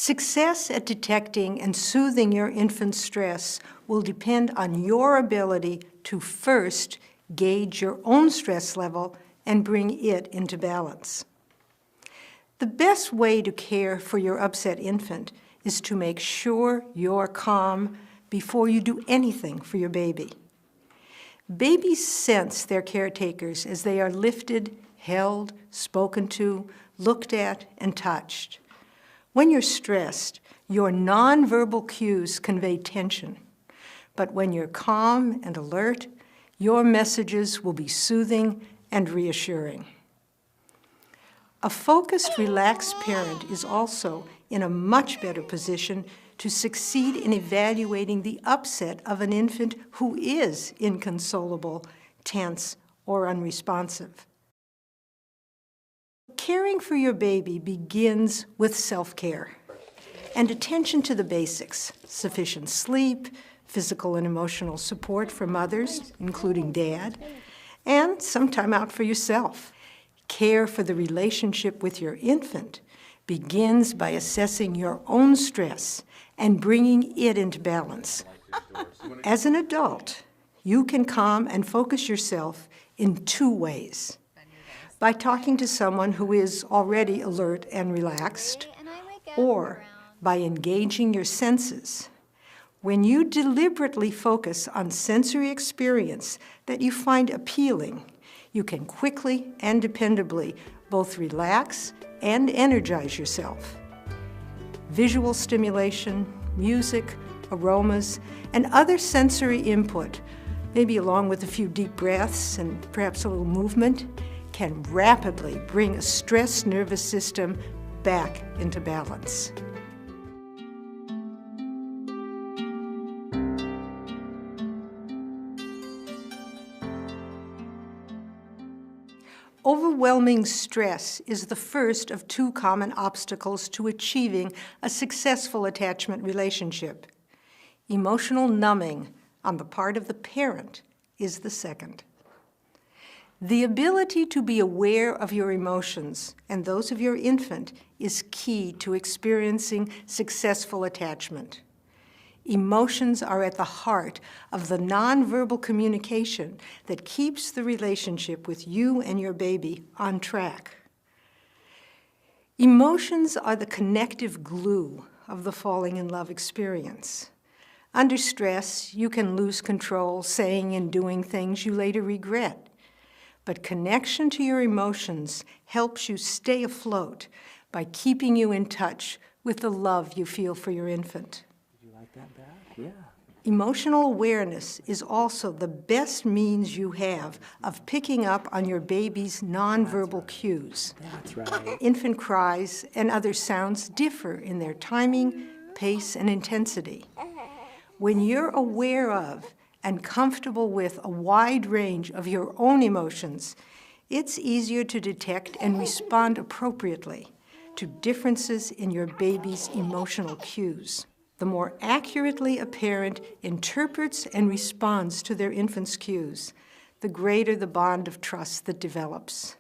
Success at detecting and soothing your infant's stress will depend on your ability to first gauge your own stress level and bring it into balance. The best way to care for your upset infant is to make sure you're calm before you do anything for your baby. Babies sense their caretakers as they are lifted, held, spoken to, looked at, and touched. When you're stressed, your nonverbal cues convey tension. But when you're calm and alert, your messages will be soothing and reassuring. A focused, relaxed parent is also in a much better position to succeed in evaluating the upset of an infant who is inconsolable, tense, or unresponsive. Caring for your baby begins with self-care and attention to the basics: sufficient sleep, physical and emotional support from others, including dad, and some time out for yourself. Care for the relationship with your infant begins by assessing your own stress and bringing it into balance. As an adult, you can calm and focus yourself in two ways: by talking to someone who is already alert and relaxed, or by engaging your senses. When you deliberately focus on sensory experience that you find appealing, you can quickly and dependably both relax and energize yourself. Visual stimulation, music, aromas, and other sensory input, maybe along with a few deep breaths and perhaps a little movement, can rapidly bring a stressed nervous system back into balance. Overwhelming stress is the first of two common obstacles to achieving a successful attachment relationship. Emotional numbing on the part of the parent is the second. The ability to be aware of your emotions and those of your infant is key to experiencing successful attachment. Emotions are at the heart of the nonverbal communication that keeps the relationship with you and your baby on track. Emotions are the connective glue of the falling in love experience. Under stress, you can lose control, saying and doing things you later regret. But connection to your emotions helps you stay afloat by keeping you in touch with the love you feel for your infant. Yeah. Emotional awareness is also the best means you have of picking up on your baby's nonverbal cues. That's right. Infant cries and other sounds differ in their timing, pace, and intensity. When you're aware of and comfortable with a wide range of your own emotions, it's easier to detect and respond appropriately to differences in your baby's emotional cues. The more accurately a parent interprets and responds to their infant's cues, the greater the bond of trust that develops.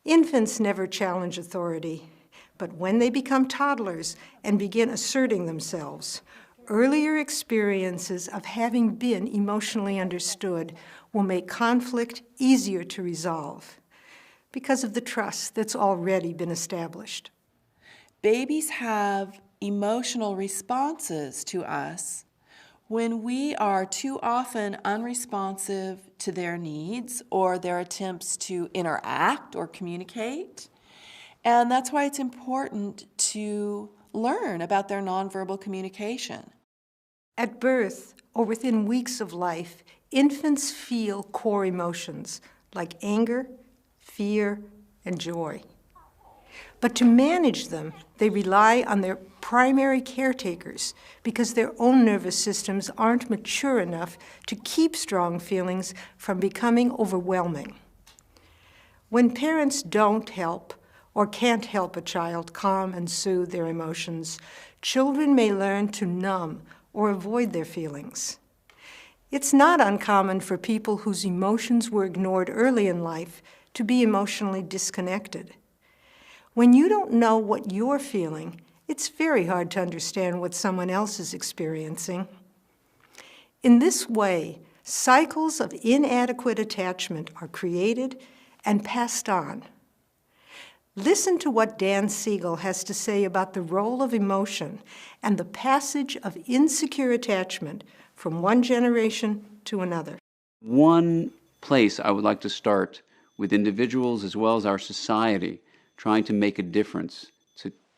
Infants never challenge authority, but when they become toddlers and begin asserting themselves, earlier experiences of having been emotionally understood will make conflict easier to resolve because of the trust that's already been established. Babies have emotional responses to us when we are too often unresponsive to their needs or their attempts to interact or communicate. And that's why it's important to learn about their nonverbal communication. At birth, or within weeks of life, infants feel core emotions like anger, fear, and joy. But to manage them, they rely on their primary caretakers because their own nervous systems aren't mature enough to keep strong feelings from becoming overwhelming. When parents don't help or can't help a child calm and soothe their emotions, children may learn to numb or avoid their feelings. It's not uncommon for people whose emotions were ignored early in life to be emotionally disconnected. When you don't know what you're feeling It's very hard to understand what someone else is experiencing. In this way, cycles of inadequate attachment are created and passed on. Listen to what Dan Siegel has to say about the role of emotion and the passage of insecure attachment from one generation to another. One place I would like to start with individuals as well as our society trying to make a difference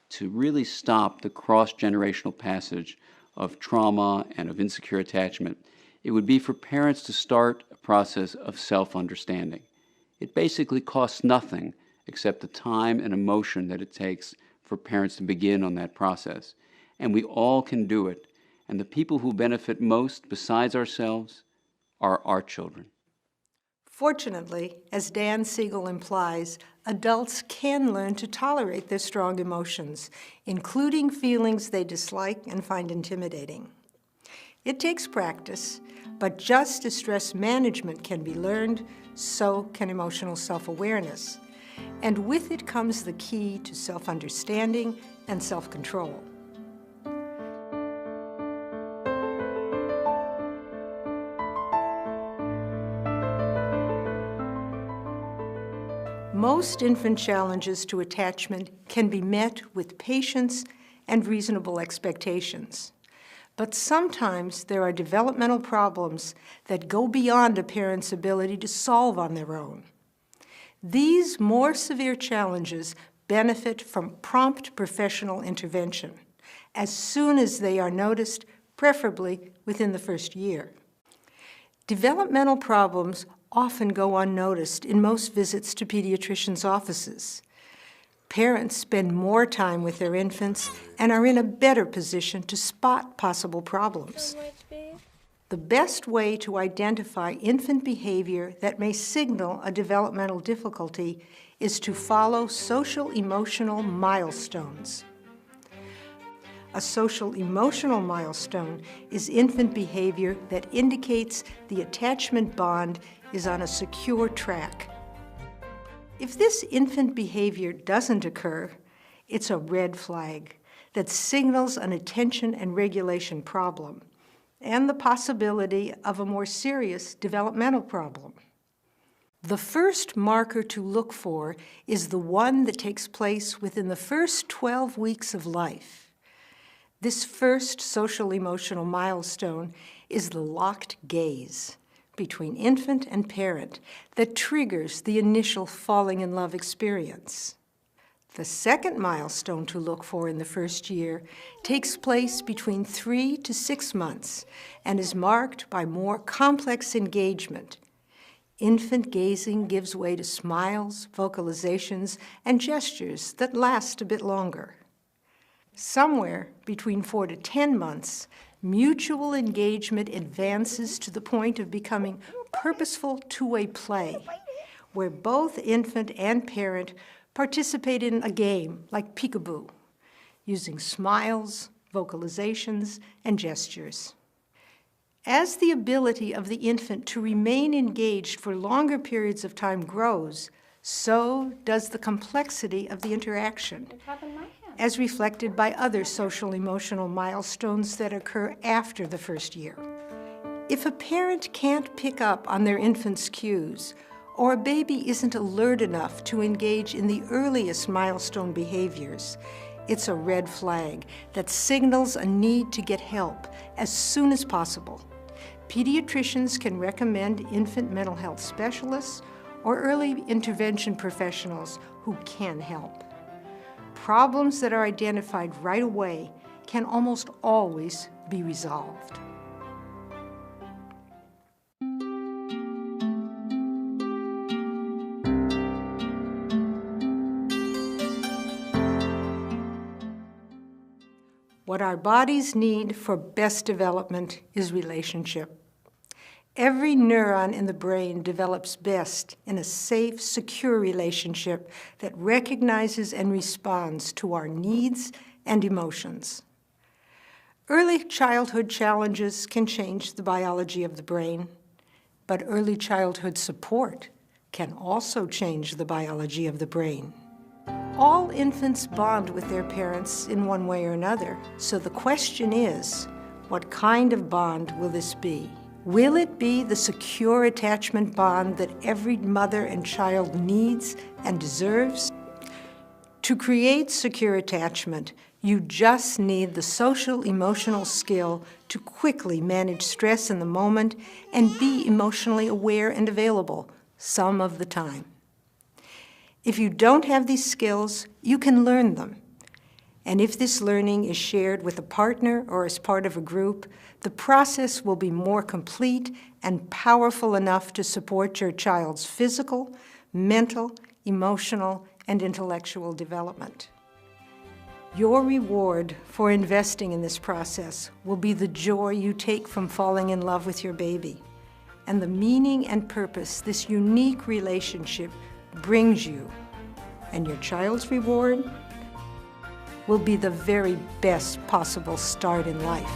to really stop the cross-generational passage of trauma and of insecure attachment, it would be for parents to start a process of self-understanding. It basically costs nothing except the time and emotion that it takes for parents to begin on that process. And we all can do it. And the people who benefit most, besides ourselves, are our children. Fortunately, as Dan Siegel implies, adults can learn to tolerate their strong emotions, including feelings they dislike and find intimidating. It takes practice, but just as stress management can be learned, so can emotional self-awareness. And with it comes the key to self-understanding and self-control. Most infant challenges to attachment can be met with patience and reasonable expectations. But sometimes there are developmental problems that go beyond a parent's ability to solve on their own. These more severe challenges benefit from prompt professional intervention as soon as they are noticed, preferably within the first year. Developmental problems often go unnoticed in most visits to pediatricians' offices. Parents spend more time with their infants and are in a better position to spot possible problems. The best way to identify infant behavior that may signal a developmental difficulty is to follow social-emotional milestones. A social-emotional milestone is infant behavior that indicates the attachment bond is on a secure track. If this infant behavior doesn't occur, it's a red flag that signals an attention and regulation problem and the possibility of a more serious developmental problem. The first marker to look for is the one that takes place within the first 12 weeks of life. This first social-emotional milestone is the locked gaze between infant and parent that triggers the initial falling in love experience. The second milestone to look for in the first year takes place between 3 to 6 months and is marked by more complex engagement. Infant gazing gives way to smiles, vocalizations, and gestures that last a bit longer. Somewhere between 4 to 10 months, mutual engagement advances to the point of becoming purposeful two-way play, where both infant and parent participate in a game like peekaboo, using smiles, vocalizations, and gestures. As the ability of the infant to remain engaged for longer periods of time grows, so does the complexity of the interaction, as reflected by other social-emotional milestones that occur after the first year. If a parent can't pick up on their infant's cues, or a baby isn't alert enough to engage in the earliest milestone behaviors, it's a red flag that signals a need to get help as soon as possible. Pediatricians can recommend infant mental health specialists or early intervention professionals who can help. Problems that are identified right away can almost always be resolved. What our bodies need for best development is relationship. Every neuron in the brain develops best in a safe, secure relationship that recognizes and responds to our needs and emotions. Early childhood challenges can change the biology of the brain, but early childhood support can also change the biology of the brain. All infants bond with their parents in one way or another, so the question is, what kind of bond will this be? Will it be the secure attachment bond that every mother and child needs and deserves? To create secure attachment, you just need the social-emotional skill to quickly manage stress in the moment and be emotionally aware and available some of the time. If you don't have these skills, you can learn them. And if this learning is shared with a partner or as part of a group, the process will be more complete and powerful enough to support your child's physical, mental, emotional, and intellectual development. Your reward for investing in this process will be the joy you take from falling in love with your baby, and the meaning and purpose this unique relationship brings you. And your child's reward will be the very best possible start in life.